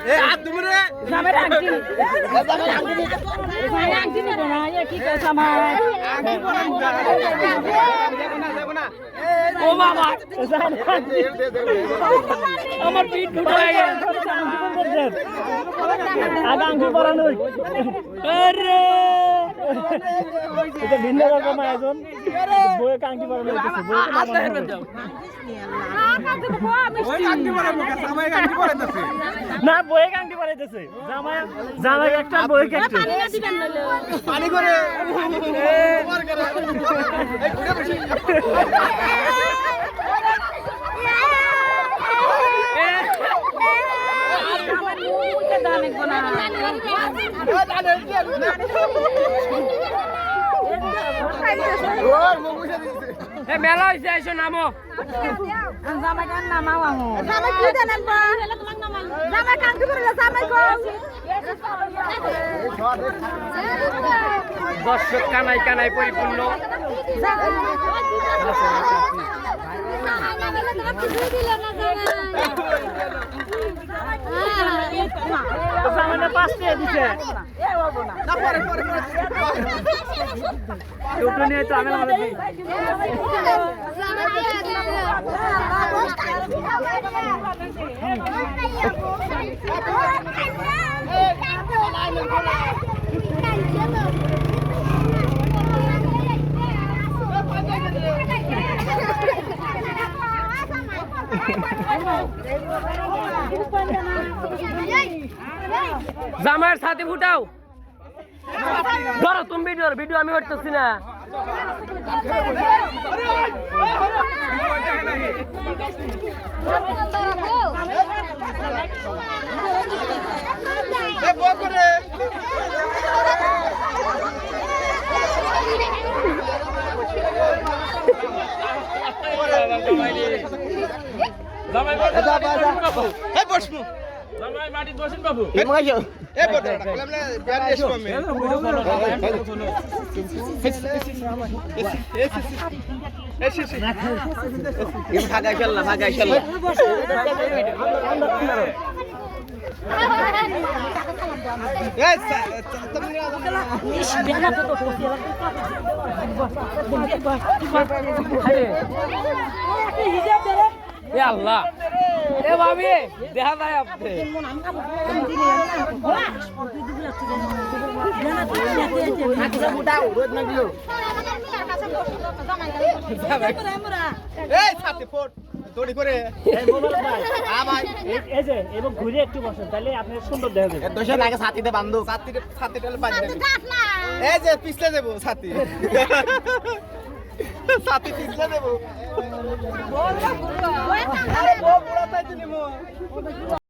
এ আর তুমি রে জামাই আংটি জামাই আংটি নিব না এ কি কইছ আমার আংটি পরান যাব না ও বাবা আমার পিঠ ফুটে গেছে আগা আংটি পরানো আরে এটা ভিন্ন রকম আয়োজন বইয়ে আংটি পরানো হইতেছে বইয়ে আংটি পরাবো জামাই আংটি পরাইতেছে না বইয়ে আংটি পরাইতেছে জামাই জামাই একটা বইয়ে একটা পানি করে তোমার করে এই ঘুরে বসে মেলা হয়েছে এসো নামো জামাই কান নামাও আমো জামাই কি দেন বা জামাই কান কি বলে জামাই কো দর্শক কানাই কানাই পরিপূর্ণ জামাইটা পাঁচটা দিছে না পরে পরে টোটো নিয়ে তো আমি আমাদের জামাইয়ের সাথে ফুটাও ধরো তুমি ভিডিও আমি করতেছি না জামাই মাটি বসেন বাবু এ বড় বললাম না ব্যান এসো আমি ভাগা খেললা আল্লাহ এ ভাবি দেখা যায় আপনি এবং ঘুরে একটু বসেন তাহলে আপনি সুন্দর দেখা যাবে ছাতিতে বান্ধব ছাতিতে এই যে পিছলে দেবো ছাতি ছাতি পিছলে দেবো